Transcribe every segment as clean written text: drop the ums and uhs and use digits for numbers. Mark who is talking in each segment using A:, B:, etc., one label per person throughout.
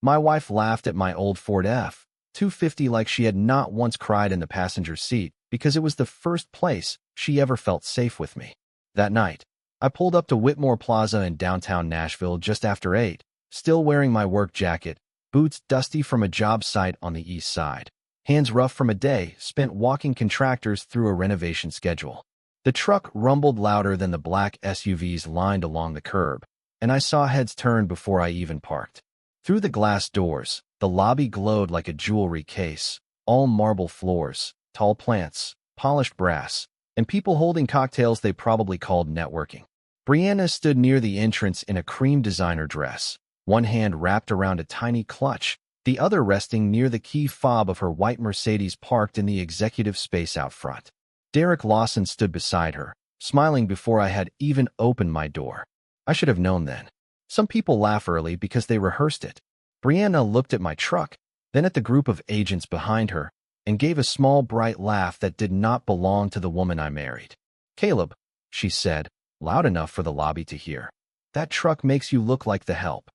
A: My wife laughed at my old Ford F-250 like she had not once cried in the passenger seat because it was the first place she ever felt safe with me. That night, I pulled up to Whitmore Plaza in downtown Nashville just after 8, still wearing my work jacket, boots dusty from a job site on the east side, hands rough from a day spent walking contractors through a renovation schedule. The truck rumbled louder than the black SUVs lined along the curb, and I saw heads turn before I even parked. Through the glass doors, the lobby glowed like a jewelry case, all marble floors, tall plants, polished brass, and people holding cocktails they probably called networking. Brianna stood near the entrance in a cream designer dress, one hand wrapped around a tiny clutch, the other resting near the key fob of her white Mercedes parked in the executive space out front. Derek Lawson stood beside her, smiling before I had even opened my door. I should have known then. Some people laugh early because they rehearsed it. Brianna looked at my truck, then at the group of agents behind her, and gave a small bright laugh that did not belong to the woman I married. "Caleb," she said, loud enough for the lobby to hear, "that truck makes you look like the help."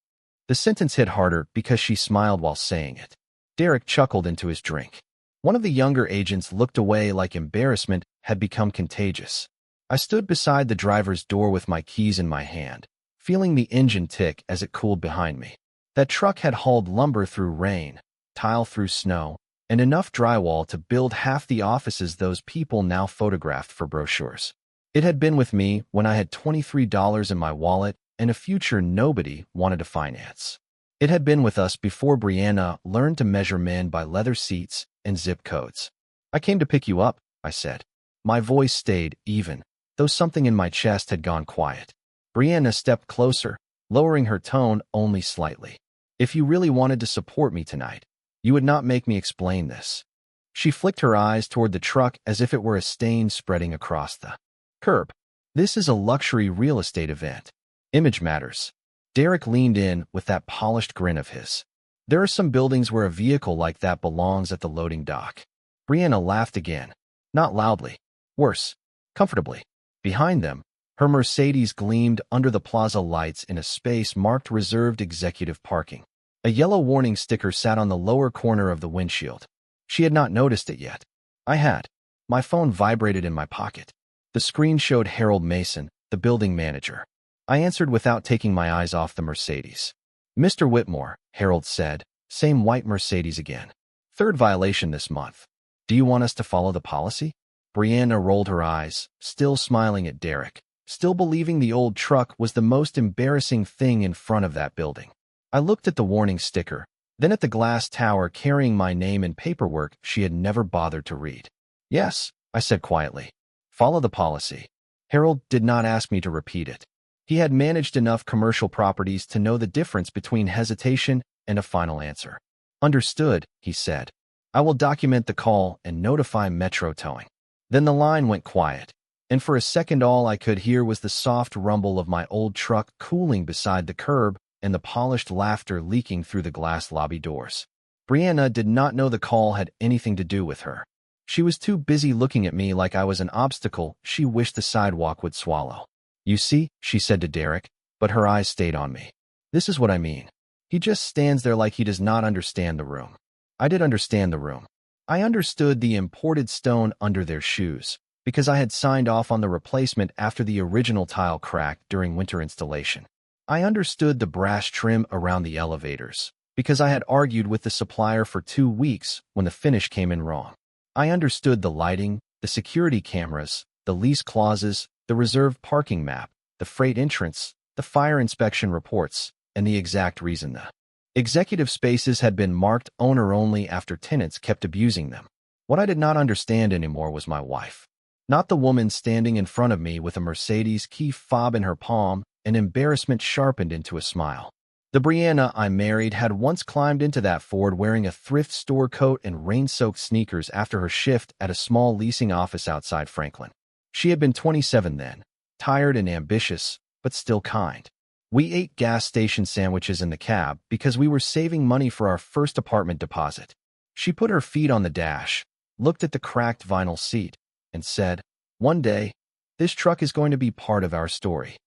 A: The sentence hit harder because she smiled while saying it. Derek chuckled into his drink. One of the younger agents looked away like embarrassment had become contagious. I stood beside the driver's door with my keys in my hand, feeling the engine tick as it cooled behind me. That truck had hauled lumber through rain, tile through snow, and enough drywall to build half the offices those people now photographed for brochures. It had been with me when I had $23 in my wallet and a future nobody wanted to finance. It had been with us before Brianna learned to measure men by leather seats and zip codes. "I came to pick you up," I said. My voice stayed even, though something in my chest had gone quiet. Brianna stepped closer, lowering her tone only slightly. "If you really wanted to support me tonight, you would not make me explain this." She flicked her eyes toward the truck as if it were a stain spreading across the curb. "This is a luxury real estate event. Image matters." Derek leaned in with that polished grin of his. "There are some buildings where a vehicle like that belongs at the loading dock." Brianna laughed again, not loudly, worse, comfortably. Behind them, her Mercedes gleamed under the plaza lights in a space marked reserved executive parking. A yellow warning sticker sat on the lower corner of the windshield. She had not noticed it yet. I had. My phone vibrated in my pocket. The screen showed Harold Mason, the building manager. I answered without taking my eyes off the Mercedes. "Mr. Whitmore," Harold said, same white Mercedes again. "Third violation this month. Do you want us to follow the policy?" Brianna rolled her eyes, still smiling at Derek, still believing the old truck was the most embarrassing thing in front of that building. I looked at the warning sticker, then at the glass tower carrying my name and paperwork she had never bothered to read. "Yes," I said quietly. "Follow the policy." Harold did not ask me to repeat it. He had managed enough commercial properties to know the difference between hesitation and a final answer. "Understood," he said. "I will document the call and notify Metro Towing." Then the line went quiet, and for a second all I could hear was the soft rumble of my old truck cooling beside the curb and the polished laughter leaking through the glass lobby doors. Brianna did not know the call had anything to do with her. She was too busy looking at me like I was an obstacle she wished the sidewalk would swallow. "You see," she said to Derek, but her eyes stayed on me. "This is what I mean. He just stands there like he does not understand the room." I did understand the room. I understood the imported stone under their shoes, because I had signed off on the replacement after the original tile cracked during winter installation. I understood the brass trim around the elevators, because I had argued with the supplier for 2 weeks when the finish came in wrong. I understood the lighting, the security cameras, the lease clauses, the reserved parking map, the freight entrance, the fire inspection reports, and the exact reason the executive spaces had been marked owner-only after tenants kept abusing them. What I did not understand anymore was my wife. Not the woman standing in front of me with a Mercedes key fob in her palm and embarrassment sharpened into a smile. The Brianna I married had once climbed into that Ford wearing a thrift store coat and rain-soaked sneakers after her shift at a small leasing office outside Franklin. She had been 27 then, tired and ambitious, but still kind. We ate gas station sandwiches in the cab because we were saving money for our first apartment deposit. She put her feet on the dash, looked at the cracked vinyl seat, and said, "One day, this truck is going to be part of our story."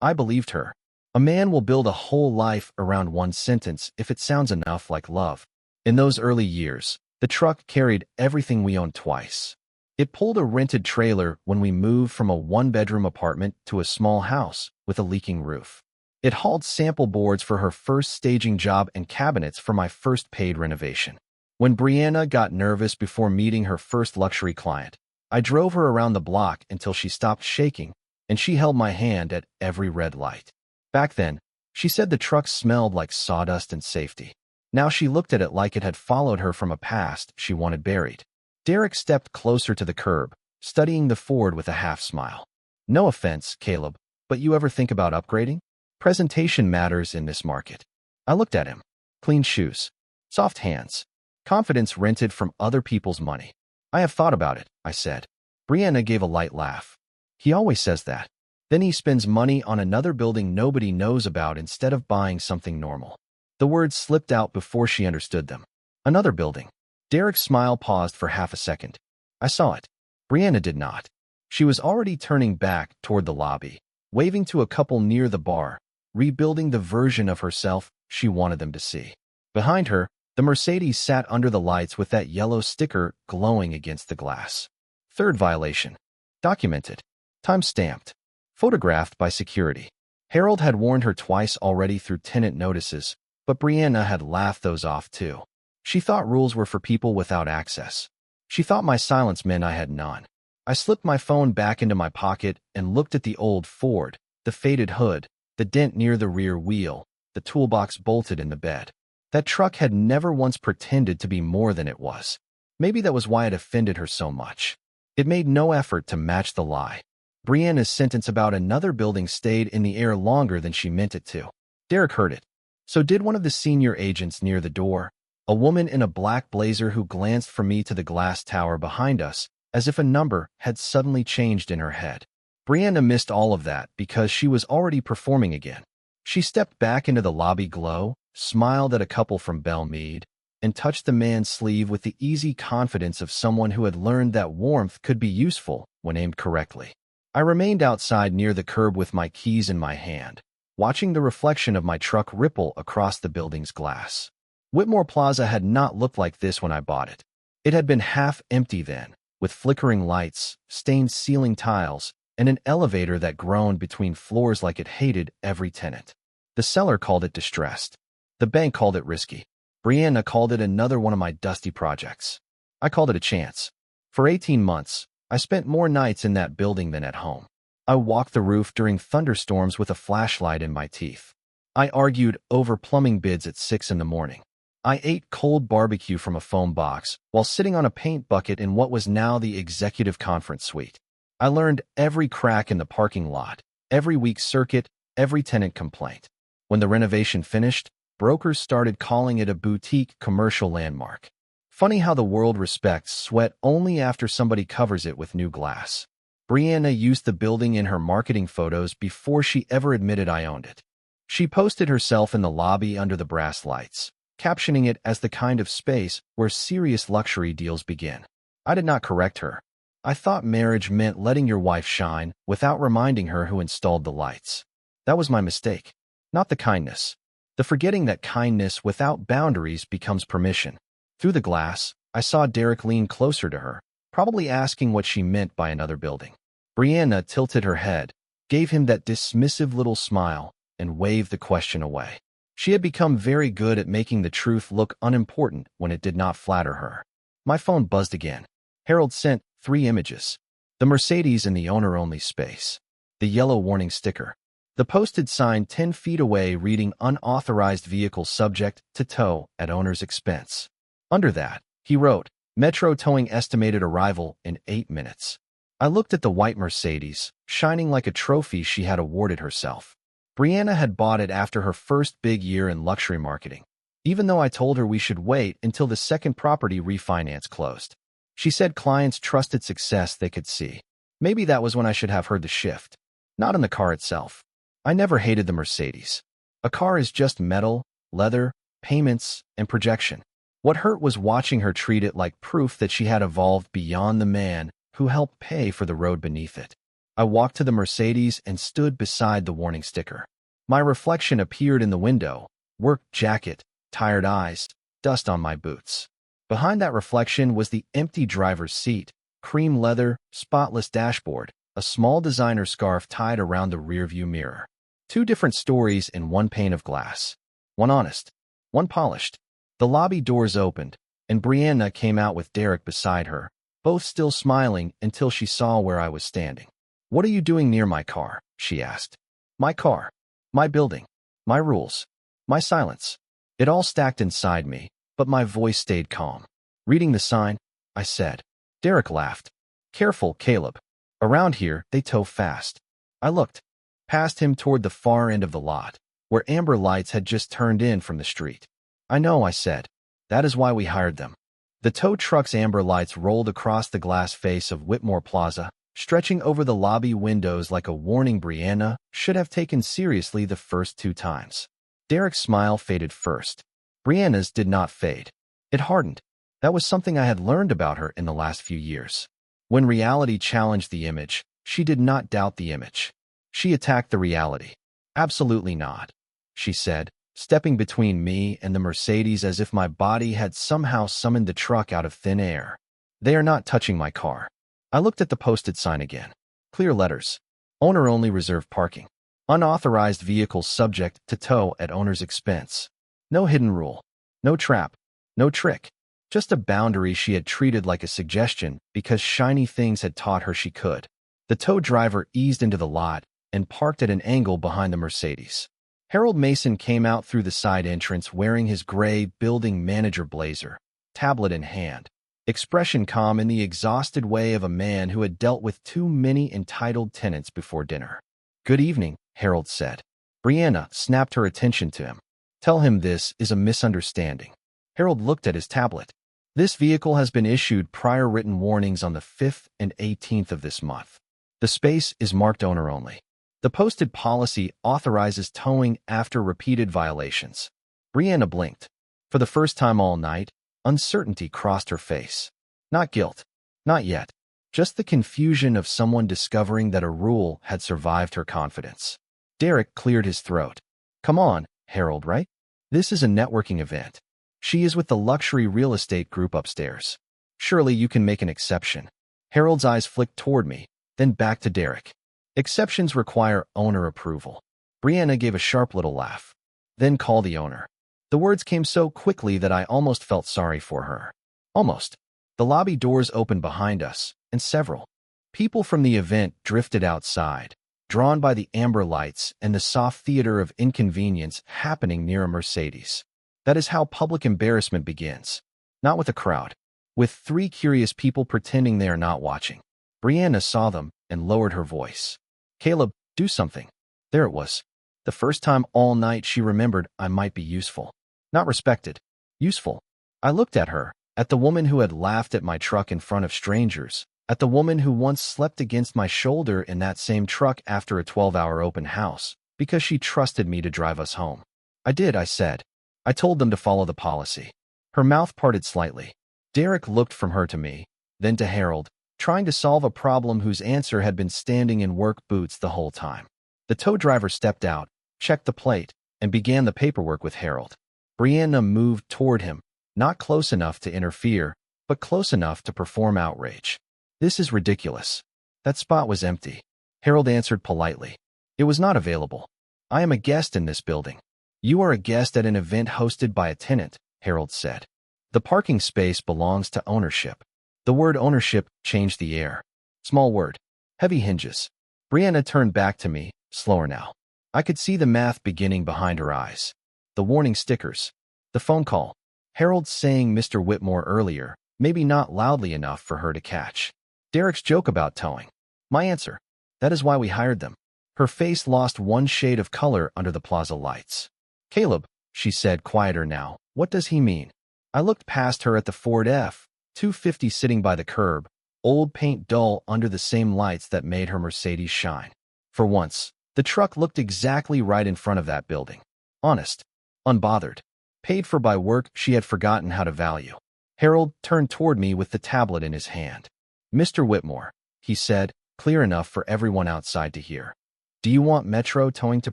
A: I believed her. A man will build a whole life around one sentence if it sounds enough like love. In those early years, the truck carried everything we owned twice. It pulled a rented trailer when we moved from a one-bedroom apartment to a small house with a leaking roof. It hauled sample boards for her first staging job and cabinets for my first paid renovation. When Brianna got nervous before meeting her first luxury client, I drove her around the block until she stopped shaking, and she held my hand at every red light. Back then, she said the truck smelled like sawdust and safety. Now she looked at it like it had followed her from a past she wanted buried. Derek stepped closer to the curb, studying the Ford with a half-smile. No offense, Caleb, but you ever think about upgrading? Presentation matters in this market. I looked at him. Clean shoes. Soft hands. Confidence rented from other people's money. I have thought about it, I said. Brianna gave a light laugh. He always says that. Then he spends money on another building nobody knows about instead of buying something normal. The words slipped out before she understood them. Another building. Derek's smile paused for half a second. I saw it. Brianna did not. She was already turning back toward the lobby, waving to a couple near the bar, rebuilding the version of herself she wanted them to see. Behind her, the Mercedes sat under the lights with that yellow sticker glowing against the glass. Third violation. Documented. Time-stamped. Photographed by security. Harold had warned her twice already through tenant notices, but Brianna had laughed those off too. She thought rules were for people without access. She thought my silence meant I had none. I slipped my phone back into my pocket and looked at the old Ford, the faded hood, the dent near the rear wheel, the toolbox bolted in the bed. That truck had never once pretended to be more than it was. Maybe that was why it offended her so much. It made no effort to match the lie. Brianna's sentence about another building stayed in the air longer than she meant it to. Derek heard it. So did one of the senior agents near the door, a woman in a black blazer who glanced from me to the glass tower behind us, as if a number had suddenly changed in her head. Brianna missed all of that because she was already performing again. She stepped back into the lobby glow, smiled at a couple from Belle Meade, and touched the man's sleeve with the easy confidence of someone who had learned that warmth could be useful when aimed correctly. I remained outside near the curb with my keys in my hand, watching the reflection of my truck ripple across the building's glass. Whitmore Plaza had not looked like this when I bought it. It had been half empty then, with flickering lights, stained ceiling tiles, and an elevator that groaned between floors like it hated every tenant. The seller called it distressed. The bank called it risky. Brianna called it another one of my dusty projects. I called it a chance. For 18 months, I spent more nights in that building than at home. I walked the roof during thunderstorms with a flashlight in my teeth. I argued over plumbing bids at 6 in the morning. I ate cold barbecue from a foam box while sitting on a paint bucket in what was now the executive conference suite. I learned every crack in the parking lot, every weak circuit, every tenant complaint. When the renovation finished, brokers started calling it a boutique commercial landmark. Funny how the world respects sweat only after somebody covers it with new glass. Brianna used the building in her marketing photos before she ever admitted I owned it. She posted herself in the lobby under the brass lights, captioning it as the kind of space where serious luxury deals begin. I did not correct her. I thought marriage meant letting your wife shine without reminding her who installed the lights. That was my mistake, not the kindness. The forgetting that kindness without boundaries becomes permission. Through the glass, I saw Derek lean closer to her, probably asking what she meant by another building. Brianna tilted her head, gave him that dismissive little smile, and waved the question away. She had become very good at making the truth look unimportant when it did not flatter her. My phone buzzed again. Harold sent 3 images. The Mercedes in the owner-only space. The yellow warning sticker. The posted sign 10 feet away reading unauthorized vehicle subject to tow at owner's expense. Under that, he wrote, Metro towing estimated arrival in 8 minutes. I looked at the white Mercedes, shining like a trophy she had awarded herself. Brianna had bought it after her first big year in luxury marketing, even though I told her we should wait until the second property refinance closed. She said clients trusted success they could see. Maybe that was when I should have heard the shift, not in the car itself. I never hated the Mercedes. A car is just metal, leather, payments, and projection. What hurt was watching her treat it like proof that she had evolved beyond the man who helped pay for the road beneath it. I walked to the Mercedes and stood beside the warning sticker. My reflection appeared in the window, work jacket, tired eyes, dust on my boots. Behind that reflection was the empty driver's seat, cream leather, spotless dashboard, a small designer scarf tied around the rearview mirror. Two different stories in one pane of glass. One honest, one polished. The lobby doors opened, and Brianna came out with Derek beside her, both still smiling until she saw where I was standing. "What are you doing near my car?" she asked. My car. My building. My rules. My silence. It all stacked inside me, but my voice stayed calm. "Reading the sign," I said. Derek laughed. "Careful, Caleb. Around here, they tow fast." I looked past him toward the far end of the lot, where amber lights had just turned in from the street. "I know," I said. "That is why we hired them." The tow truck's amber lights rolled across the glass face of Whitmore Plaza, stretching over the lobby windows like a warning Brianna should have taken seriously the first 2 times. Derek's smile faded first. Brianna's did not fade. It hardened. That was something I had learned about her in the last few years. When reality challenged the image, she did not doubt the image. She attacked the reality. "Absolutely not," she said, stepping between me and the Mercedes as if my body had somehow summoned the truck out of thin air. "They are not touching my car." I looked at the posted sign again. Clear letters. Owner only reserved parking. Unauthorized vehicles subject to tow at owner's expense. No hidden rule. No trap. No trick. Just a boundary she had treated like a suggestion because shiny things had taught her she could. The tow driver eased into the lot and parked at an angle behind the Mercedes. Harold Mason came out through the side entrance wearing his gray building manager blazer, tablet in hand. Expression calm in the exhausted way of a man who had dealt with too many entitled tenants before dinner. "Good evening," Harold said. Brianna snapped her attention to him. "Tell him this is a misunderstanding." Harold looked at his tablet. "This vehicle has been issued prior written warnings on the 5th and 18th of this month. The space is marked owner only. The posted policy authorizes towing after repeated violations." Brianna blinked. For the first time all night, uncertainty crossed her face. Not guilt. Not yet. Just the confusion of someone discovering that a rule had survived her confidence. Derek cleared his throat. "Come on, Harold, right? This is a networking event. She is with the luxury real estate group upstairs. Surely you can make an exception." Harold's eyes flicked toward me, then back to Derek. "Exceptions require owner approval." Brianna gave a sharp little laugh. "Then call the owner." The words came so quickly that I almost felt sorry for her. Almost. The lobby doors opened behind us, and several people from the event drifted outside, drawn by the amber lights and the soft theater of inconvenience happening near a Mercedes. That is how public embarrassment begins. Not with a crowd. With 3 curious people pretending they are not watching. Brianna saw them and lowered her voice. "Caleb, do something." There it was. The first time all night she remembered I might be useful. Not respected. Useful. I looked at her, at the woman who had laughed at my truck in front of strangers, at the woman who once slept against my shoulder in that same truck after a 12-hour open house, because she trusted me to drive us home. "I did," I said. "I told them to follow the policy." Her mouth parted slightly. Derek looked from her to me, then to Harold, trying to solve a problem whose answer had been standing in work boots the whole time. The tow driver stepped out, checked the plate, and began the paperwork with Harold. Brianna moved toward him, not close enough to interfere, but close enough to perform outrage. "This is ridiculous." "That spot was empty." Harold answered politely. "It was not available. I am a guest in this building." "You are a guest at an event hosted by a tenant," Harold said. "The parking space belongs to ownership." The word ownership changed the air. Small word. Heavy hinges. Brianna turned back to me, slower now. I could see the math beginning behind her eyes. The warning stickers. The phone call. Harold saying Mr. Whitmore earlier, maybe not loudly enough for her to catch. Derek's joke about towing. My answer. That is why we hired them. Her face lost one shade of color under the plaza lights. "Caleb," she said, quieter now, "what does he mean?" I looked past her at the Ford F-250 sitting by the curb, old paint dull under the same lights that made her Mercedes shine. For once, the truck looked exactly right in front of that building. Honest. Unbothered. Paid for by work she had forgotten how to value. Harold turned toward me with the tablet in his hand. "Mr. Whitmore," he said, clear enough for everyone outside to hear. "Do you want Metro towing to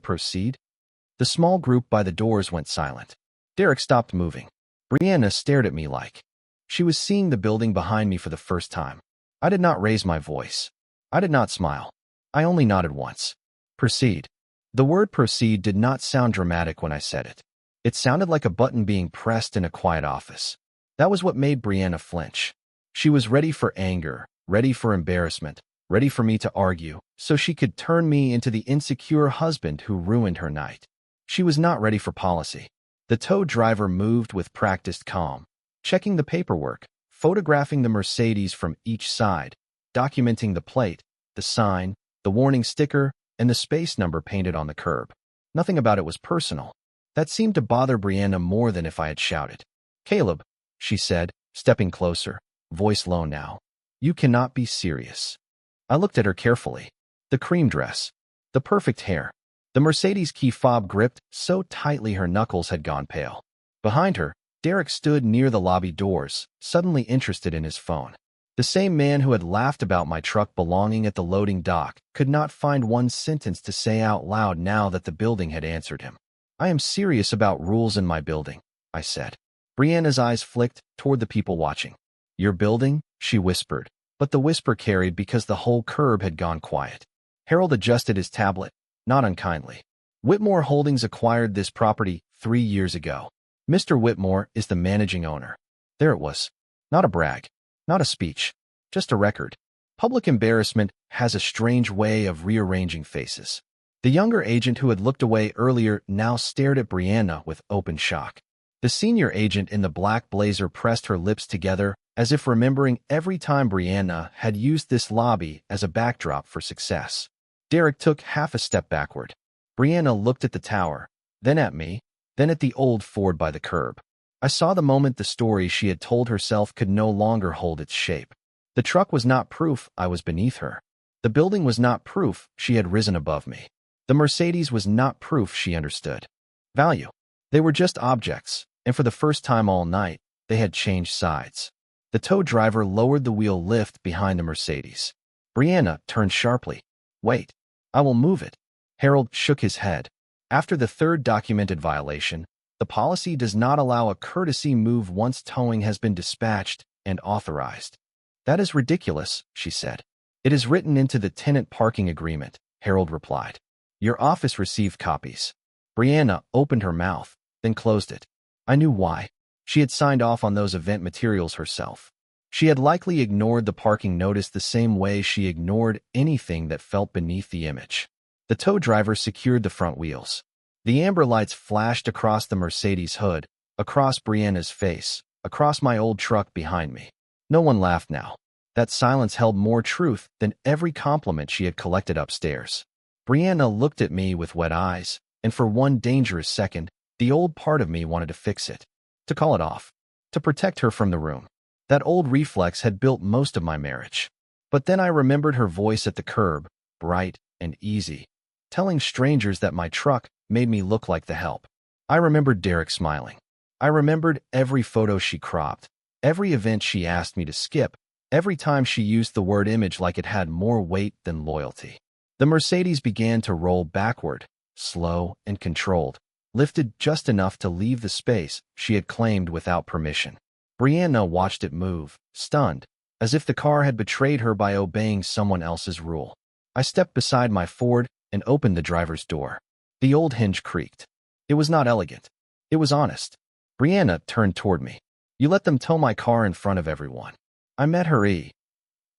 A: proceed?" The small group by the doors went silent. Derek stopped moving. Brianna stared at me like she was seeing the building behind me for the first time. I did not raise my voice. I did not smile. I only nodded once. Proceed. The word proceed did not sound dramatic when I said it. It sounded like a button being pressed in a quiet office. That was what made Brianna flinch. She was ready for anger, ready for embarrassment, ready for me to argue, so she could turn me into the insecure husband who ruined her night. She was not ready for policy. The tow driver moved with practiced calm, checking the paperwork, photographing the Mercedes from each side, documenting the plate, the sign, the warning sticker, and the space number painted on the curb. Nothing about it was personal. That seemed to bother Brianna more than if I had shouted. "Caleb," she said, stepping closer, voice low now. "You cannot be serious." I looked at her carefully. The cream dress. The perfect hair. The Mercedes key fob gripped so tightly her knuckles had gone pale. Behind her, Derek stood near the lobby doors, suddenly interested in his phone. The same man who had laughed about my truck belonging at the loading dock could not find one sentence to say out loud now that the building had answered him. "I am serious about rules in my building," I said. Brianna's eyes flicked toward the people watching. "Your building?" she whispered, but the whisper carried because the whole curb had gone quiet. Harold adjusted his tablet, not unkindly. "Whitmore Holdings acquired this property 3 years ago. Mr. Whitmore is the managing owner." There it was. Not a brag, not a speech, just a record. Public embarrassment has a strange way of rearranging faces. The younger agent who had looked away earlier now stared at Brianna with open shock. The senior agent in the black blazer pressed her lips together as if remembering every time Brianna had used this lobby as a backdrop for success. Derek took half a step backward. Brianna looked at the tower, then at me, then at the old Ford by the curb. I saw the moment the story she had told herself could no longer hold its shape. The truck was not proof I was beneath her. The building was not proof she had risen above me. The Mercedes was not proof she understood value. They were just objects, and for the first time all night, they had changed sides. The tow driver lowered the wheel lift behind the Mercedes. Brianna turned sharply. "Wait. I will move it." Harold shook his head. "After the third documented violation, the policy does not allow a courtesy move once towing has been dispatched and authorized." "That is ridiculous," she said. "It is written into the tenant parking agreement," Harold replied. "Your office received copies." Brianna opened her mouth, then closed it. I knew why. She had signed off on those event materials herself. She had likely ignored the parking notice the same way she ignored anything that felt beneath the image. The tow driver secured the front wheels. The amber lights flashed across the Mercedes hood, across Brianna's face, across my old truck behind me. No one laughed now. That silence held more truth than every compliment she had collected upstairs. Brianna looked at me with wet eyes, and for one dangerous second, the old part of me wanted to fix it, to call it off, to protect her from the room. That old reflex had built most of my marriage. But then I remembered her voice at the curb, bright and easy, telling strangers that my truck made me look like the help. I remembered Derek smiling. I remembered every photo she cropped, every event she asked me to skip, every time she used the word image like it had more weight than loyalty. The Mercedes began to roll backward, slow and controlled, lifted just enough to leave the space she had claimed without permission. Brianna watched it move, stunned, as if the car had betrayed her by obeying someone else's rule. I stepped beside my Ford and opened the driver's door. The old hinge creaked. It was not elegant. It was honest. Brianna turned toward me. "You let them tow my car in front of everyone." I met her E.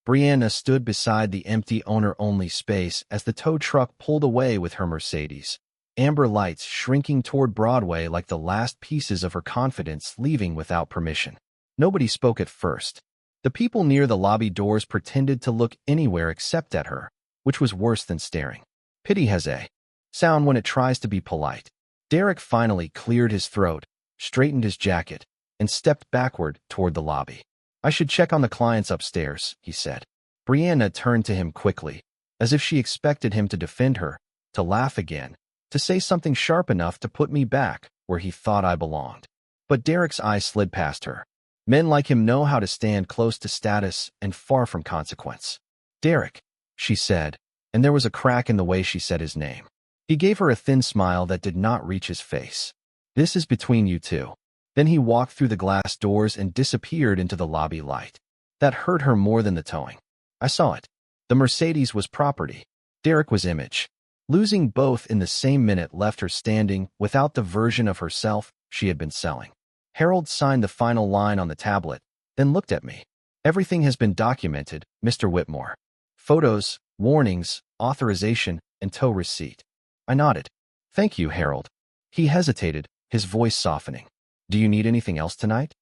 A: Brianna stood beside the empty owner-only space as the tow truck pulled away with her Mercedes, amber lights shrinking toward Broadway like the last pieces of her confidence leaving without permission. Nobody spoke at first. The people near the lobby doors pretended to look anywhere except at her, which was worse than staring. Pity has a sound when it tries to be polite. Derek finally cleared his throat, straightened his jacket, and stepped backward toward the lobby. "I should check on the clients upstairs," he said. Brianna turned to him quickly, as if she expected him to defend her, to laugh again, to say something sharp enough to put me back where he thought I belonged. But Derek's eyes slid past her. Men like him know how to stand close to status and far from consequence. "Derek," she said, and there was a crack in the way she said his name. He gave her a thin smile that did not reach his face. This is between you two. Then he walked through the glass doors and disappeared into the lobby light. That hurt her more than the towing. I saw it. The Mercedes was property. Derek was image. Losing both in the same minute left her standing without the version of herself she had been selling. Harold signed the final line on the tablet, then looked at me. Everything has been documented, Mr. Whitmore. Photos, warnings, authorization, and tow receipt. I nodded. Thank you, Harold. He hesitated, his voice softening. Do you need anything else tonight?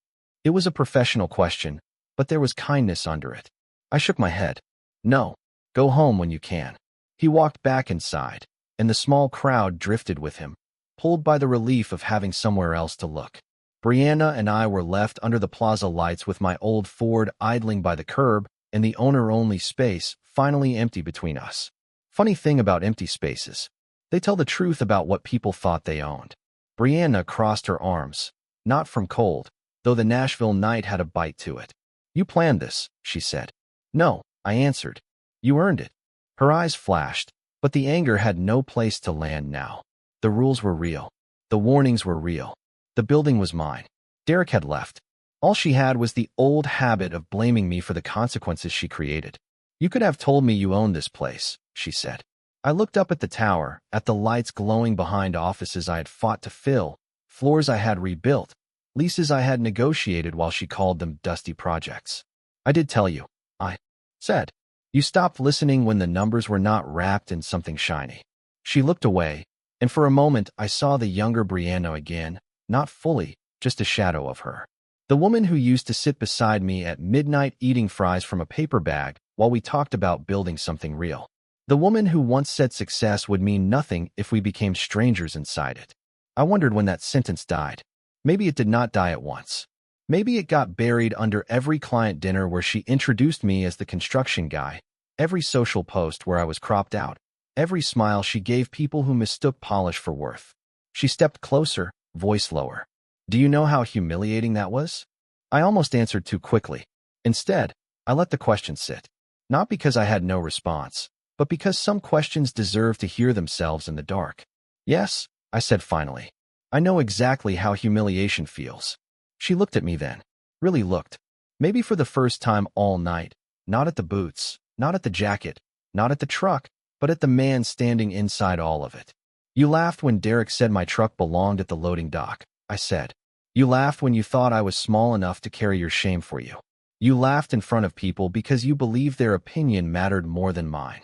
A: It was a professional question, but there was kindness under it. I shook my head. No. Go home when you can. He walked back inside, and the small crowd drifted with him, pulled by the relief of having somewhere else to look. Brianna and I were left under the plaza lights with my old Ford idling by the curb and the owner-only space finally empty between us. Funny thing about empty spaces. They tell the truth about what people thought they owned. Brianna crossed her arms, not from cold, though the Nashville night had a bite to it. You planned this, she said. No, I answered. You earned it. Her eyes flashed, but the anger had no place to land now. The rules were real. The warnings were real. The building was mine. Derek had left. All she had was the old habit of blaming me for the consequences she created. You could have told me you owned this place, she said. I looked up at the tower, at the lights glowing behind offices I had fought to fill, floors I had rebuilt, leases I had negotiated while she called them dusty projects. I did tell you, I said. You stopped listening when the numbers were not wrapped in something shiny. She looked away, and for a moment I saw the younger Brianna again, not fully, just a shadow of her. The woman who used to sit beside me at midnight eating fries from a paper bag while we talked about building something real. The woman who once said success would mean nothing if we became strangers inside it. I wondered when that sentence died. Maybe it did not die at once. Maybe it got buried under every client dinner where she introduced me as the construction guy, every social post where I was cropped out, every smile she gave people who mistook polish for worth. She stepped closer, voice lower. Do you know how humiliating that was? I almost answered too quickly. Instead, I let the question sit. Not because I had no response, but because some questions deserve to hear themselves in the dark. Yes, I said finally. I know exactly how humiliation feels. She looked at me then. Really looked. Maybe for the first time all night. Not at the boots, not at the jacket, not at the truck, but at the man standing inside all of it. You laughed when Derek said my truck belonged at the loading dock, I said. You laughed when you thought I was small enough to carry your shame for you. You laughed in front of people because you believed their opinion mattered more than mine.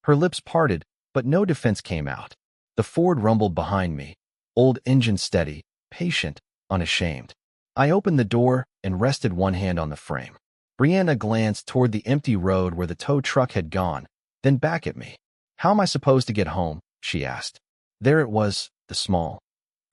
A: Her lips parted, but no defense came out. The Ford rumbled behind me, old engine steady, patient, unashamed. I opened the door and rested one hand on the frame. Brianna glanced toward the empty road where the tow truck had gone, then back at me. How am I supposed to get home? She asked. There it was, the small.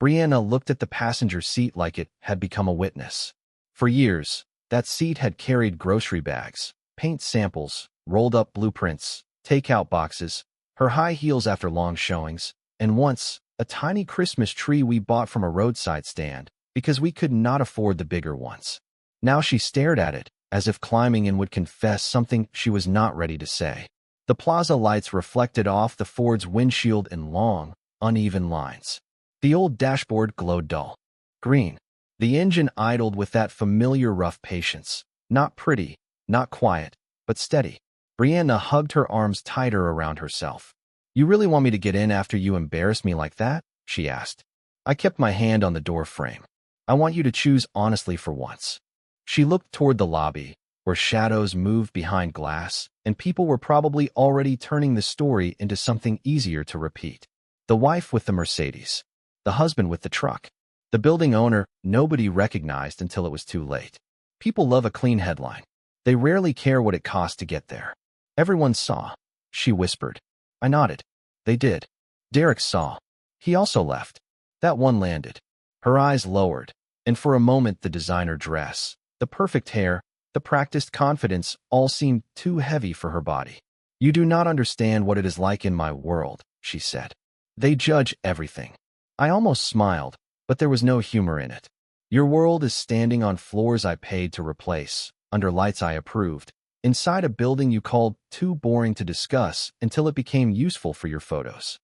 A: Brianna looked at the passenger seat like it had become a witness. For years, that seat had carried grocery bags, paint samples, rolled-up blueprints, takeout boxes, her high heels after long showings, and once, a tiny Christmas tree we bought from a roadside stand because we could not afford the bigger ones. Now she stared at it, as if climbing in would confess something she was not ready to say. The plaza lights reflected off the Ford's windshield in long, uneven lines. The old dashboard glowed dull green. The engine idled with that familiar rough patience. Not pretty, not quiet, but steady. Brianna hugged her arms tighter around herself. You really want me to get in after you embarrass me like that? She asked. I kept my hand on the door frame. I want you to choose honestly for once. She looked toward the lobby, where shadows moved behind glass, and people were probably already turning the story into something easier to repeat. The wife with the Mercedes. The husband with the truck. The building owner nobody recognized until it was too late. People love a clean headline. They rarely care what it cost to get there. Everyone saw. She whispered. I nodded. They did. Derek saw. He also left. That one landed. Her eyes lowered, and for a moment the designer dress, the perfect hair, the practiced confidence all seemed too heavy for her body. You do not understand what it is like in my world, she said. They judge everything. I almost smiled, but there was no humor in it. Your world is standing on floors I paid to replace, under lights I approved, inside a building you called too boring to discuss until it became useful for your photos.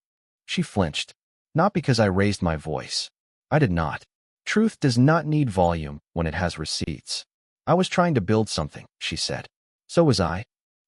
A: She flinched. Not because I raised my voice. I did not. Truth does not need volume when it has receipts. I was trying to build something, she said. So was I.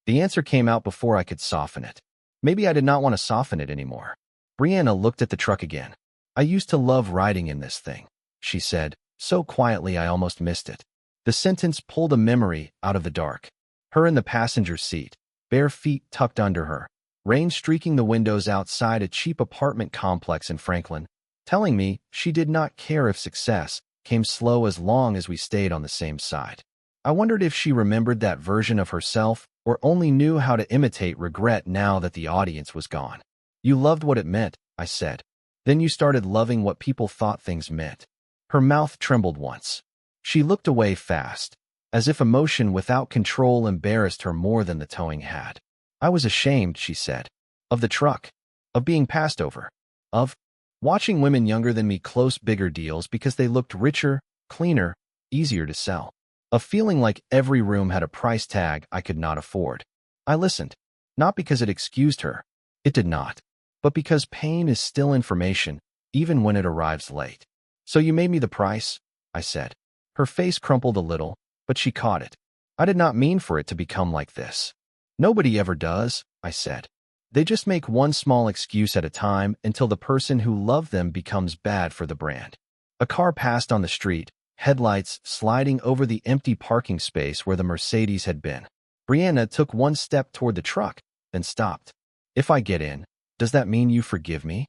A: The answer came out before I could soften it. Maybe I did not want to soften it anymore. Brianna looked at the truck again. I used to love riding in this thing, she said, so quietly I almost missed it. The sentence pulled a memory out of the dark. Her in the passenger seat, bare feet tucked under her, rain streaking the windows outside a cheap apartment complex in Franklin, telling me she did not care if success came slow as long as we stayed on the same side. I wondered if she remembered that version of herself or only knew how to imitate regret now that the audience was gone. You loved what it meant, I said. Then you started loving what people thought things meant. Her mouth trembled once. She looked away fast, as if emotion without control embarrassed her more than the towing had. I was ashamed, she said, of the truck, of being passed over, of watching women younger than me close bigger deals because they looked richer, cleaner, easier to sell, of feeling like every room had a price tag I could not afford. I listened, not because it excused her. It did not. But because pain is still information, even when it arrives late. So you made me the price, I said. Her face crumpled a little, but she caught it. I did not mean for it to become like this. Nobody ever does, I said. They just make one small excuse at a time until the person who loved them becomes bad for the brand. A car passed on the street, headlights sliding over the empty parking space where the Mercedes had been. Brianna took one step toward the truck, then stopped. If I get in, does that mean you forgive me?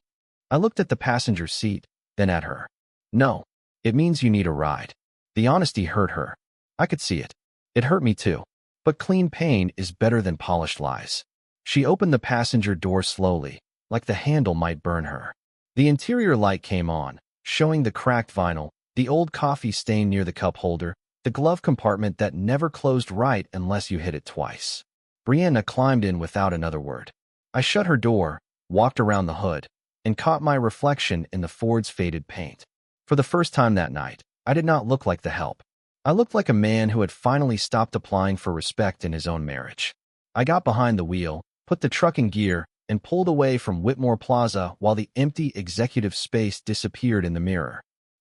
A: I looked at the passenger seat, then at her. No, it means you need a ride. The honesty hurt her. I could see it. It hurt me too. But clean pain is better than polished lies. She opened the passenger door slowly, like the handle might burn her. The interior light came on, showing the cracked vinyl, the old coffee stain near the cup holder, the glove compartment that never closed right unless you hit it twice. Brianna climbed in without another word. I shut her door, walked around the hood, and caught my reflection in the Ford's faded paint. For the first time that night, I did not look like the help. I looked like a man who had finally stopped applying for respect in his own marriage. I got behind the wheel, put the truck in gear, and pulled away from Whitmore Plaza while the empty executive space disappeared in the mirror.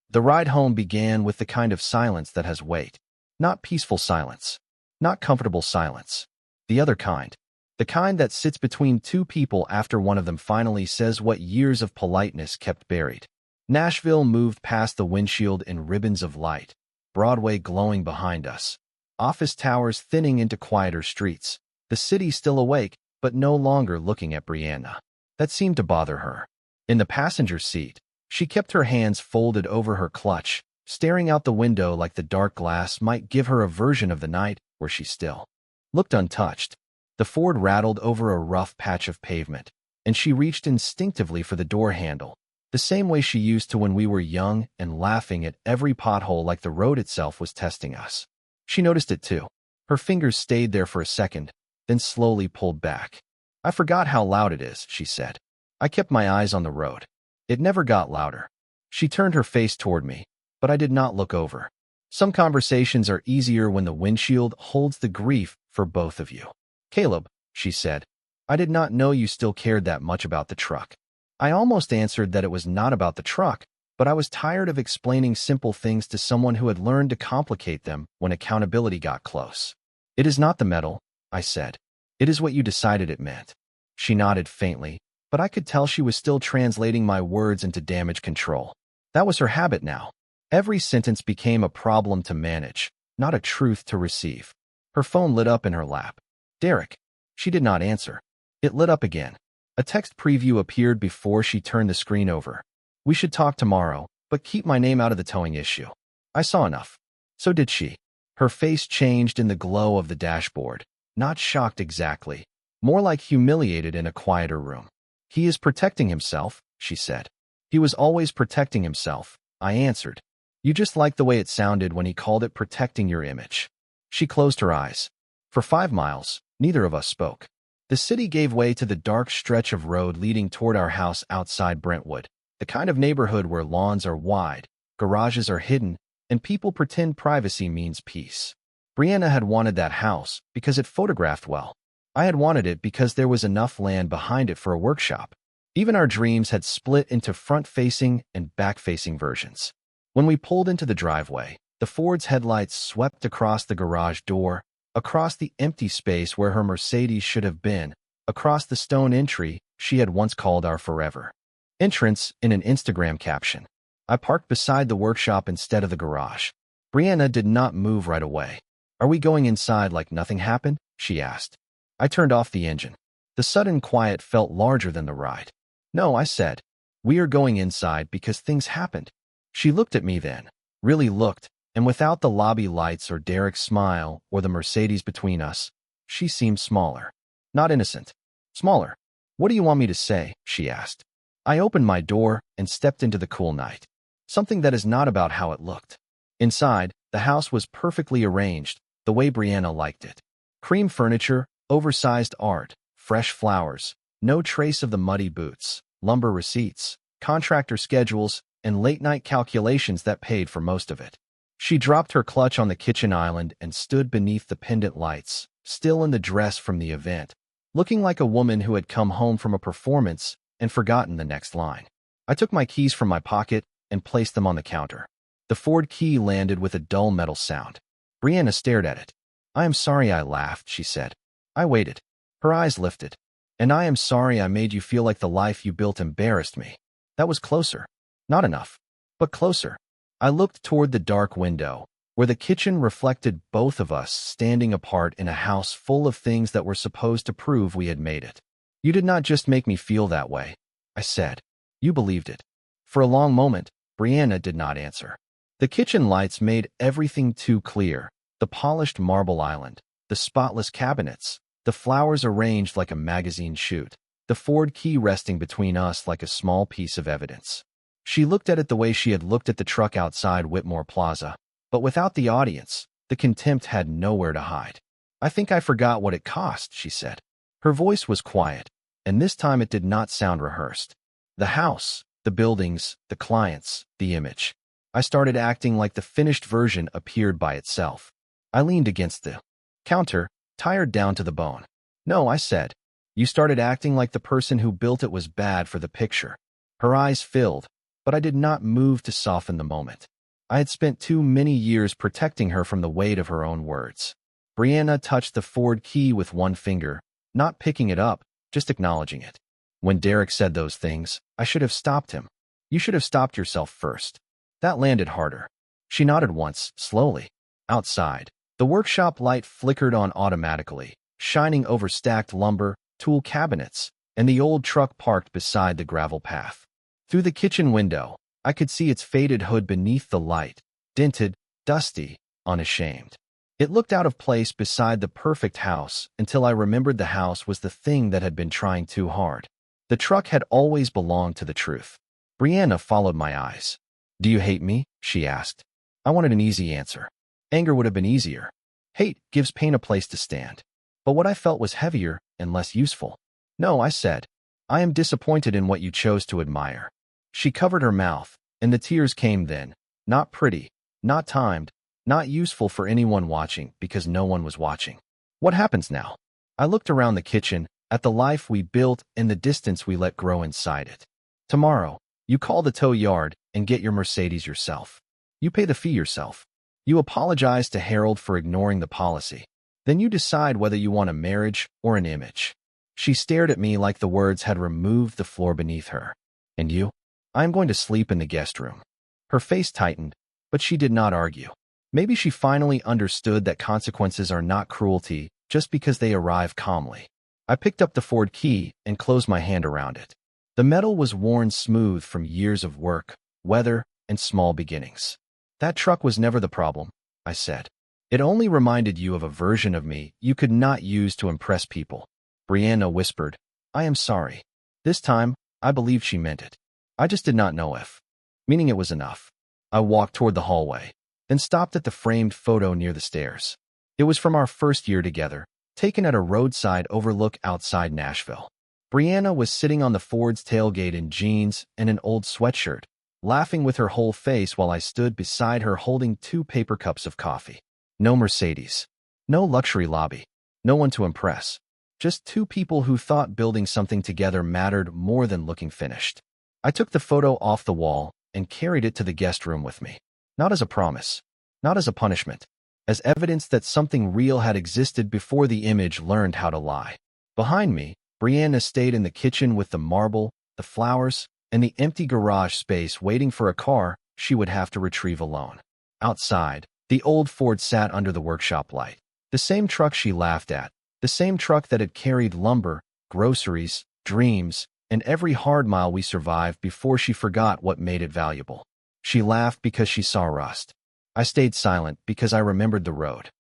A: The ride home began with the kind of silence that has weight. Not peaceful silence. Not comfortable silence. The other kind. The kind that sits between two people after one of them finally says what years of politeness kept buried. Nashville moved past the windshield in ribbons of light, Broadway glowing behind us, office towers thinning into quieter streets, the city still awake, but no longer looking at Brianna. That seemed to bother her. In the passenger seat, she kept her hands folded over her clutch, staring out the window like the dark glass might give her a version of the night where she still looked untouched. The Ford rattled over a rough patch of pavement, and she reached instinctively for the door handle, the same way she used to when we were young and laughing at every pothole like the road itself was testing us. She noticed it too. Her fingers stayed there for a second, then slowly pulled back. I forgot how loud it is, she said. I kept my eyes on the road. It never got louder. She turned her face toward me, but I did not look over. Some conversations are easier when the windshield holds the grief for both of you. Caleb, she said, I did not know you still cared that much about the truck. I almost answered that it was not about the truck, but I was tired of explaining simple things to someone who had learned to complicate them when accountability got close. It is not the metal, I said. It is what you decided it meant. She nodded faintly, but I could tell she was still translating my words into damage control. That was her habit now. Every sentence became a problem to manage, not a truth to receive. Her phone lit up in her lap. Derek. She did not answer. It lit up again. A text preview appeared before she turned the screen over. We should talk tomorrow, but keep my name out of the towing issue. I saw enough. So did she. Her face changed in the glow of the dashboard. Not shocked exactly. More like humiliated in a quieter room. He is protecting himself, she said. He was always protecting himself, I answered. You just liked the way it sounded when he called it protecting your image. She closed her eyes. For 5 miles, neither of us spoke. The city gave way to the dark stretch of road leading toward our house outside Brentwood, the kind of neighborhood where lawns are wide, garages are hidden, and people pretend privacy means peace. Brianna had wanted that house because it photographed well. I had wanted it because there was enough land behind it for a workshop. Even our dreams had split into front-facing and back-facing versions. When we pulled into the driveway, the Ford's headlights swept across the garage door, across the empty space where her Mercedes should have been, across the stone entry she had once called our forever entrance in an Instagram caption. I parked beside the workshop instead of the garage. Brianna did not move right away. "Are we going inside like nothing happened?" she asked. I turned off the engine. The sudden quiet felt larger than the ride. "No," I said. "We are going inside because things happened." She looked at me then, really looked, and without the lobby lights or Derek's smile or the Mercedes between us, she seemed smaller. Not innocent. Smaller. "What do you want me to say?" she asked. I opened my door and stepped into the cool night. Something that is not about how it looked. Inside, the house was perfectly arranged, the way Brianna liked it. Cream furniture, oversized art, fresh flowers, no trace of the muddy boots, lumber receipts, contractor schedules, and late-night calculations that paid for most of it. She dropped her clutch on the kitchen island and stood beneath the pendant lights, still in the dress from the event, looking like a woman who had come home from a performance and forgotten the next line. I took my keys from my pocket and placed them on the counter. The Ford key landed with a dull metal sound. Brianna stared at it. "I am sorry," I laughed, she said. I waited. Her eyes lifted. "And I am sorry I made you feel like the life you built embarrassed me." That was closer. Not enough, but closer. I looked toward the dark window, where the kitchen reflected both of us standing apart in a house full of things that were supposed to prove we had made it. "You did not just make me feel that way," I said. "You believed it." For a long moment, Brianna did not answer. The kitchen lights made everything too clear. The polished marble island, the spotless cabinets, the flowers arranged like a magazine shoot, the Ford key resting between us like a small piece of evidence. She looked at it the way she had looked at the truck outside Whitmore Plaza, but without the audience, the contempt had nowhere to hide. "I think I forgot what it cost," she said. Her voice was quiet, and this time it did not sound rehearsed. The house, the buildings, the clients, the image. I started acting like the finished version appeared by itself. I leaned against the counter, tired down to the bone. "No," I said. "You started acting like the person who built it was bad for the picture." Her eyes filled, but I did not move to soften the moment. I had spent too many years protecting her from the weight of her own words. Brianna touched the Ford key with one finger, not picking it up, just acknowledging it. "When Derek said those things, I should have stopped him. You should have stopped yourself first." That landed harder. She nodded once, slowly. Outside, the workshop light flickered on automatically, shining over stacked lumber, tool cabinets, and the old truck parked beside the gravel path. Through the kitchen window, I could see its faded hood beneath the light, dented, dusty, unashamed. It looked out of place beside the perfect house until I remembered the house was the thing that had been trying too hard. The truck had always belonged to the truth. Brianna followed my eyes. "Do you hate me?" she asked. I wanted an easy answer. Anger would have been easier. Hate gives pain a place to stand. But what I felt was heavier and less useful. "No," I said. "I am disappointed in what you chose to admire." She covered her mouth, and the tears came then. Not pretty, not timed, not useful for anyone watching because no one was watching. "What happens now?" I looked around the kitchen, at the life we built and the distance we let grow inside it. "Tomorrow, you call the tow yard and get your Mercedes yourself. You pay the fee yourself. You apologize to Harold for ignoring the policy. Then you decide whether you want a marriage or an image." She stared at me like the words had removed the floor beneath her. "And you?" "I am going to sleep in the guest room." Her face tightened, but she did not argue. Maybe she finally understood that consequences are not cruelty just because they arrive calmly. I picked up the Ford key and closed my hand around it. The metal was worn smooth from years of work, weather, and small beginnings. "That truck was never the problem," I said. "It only reminded you of a version of me you could not use to impress people." Brianna whispered, "I am sorry." This time, I believed she meant it. I just did not know if meaning it was enough. I walked toward the hallway, then stopped at the framed photo near the stairs. It was from our first year together, taken at a roadside overlook outside Nashville. Brianna was sitting on the Ford's tailgate in jeans and an old sweatshirt, laughing with her whole face while I stood beside her holding 2 paper cups of coffee. No Mercedes. No luxury lobby. No one to impress. Just two people who thought building something together mattered more than looking finished. I took the photo off the wall and carried it to the guest room with me. Not as a promise, not as a punishment, as evidence that something real had existed before the image learned how to lie. Behind me, Brianna stayed in the kitchen with the marble, the flowers, and the empty garage space waiting for a car she would have to retrieve alone. Outside, the old Ford sat under the workshop light. The same truck she laughed at, the same truck that had carried lumber, groceries, dreams, and every hard mile we survived before she forgot what made it valuable. She laughed because she saw rust. I stayed silent because I remembered the road.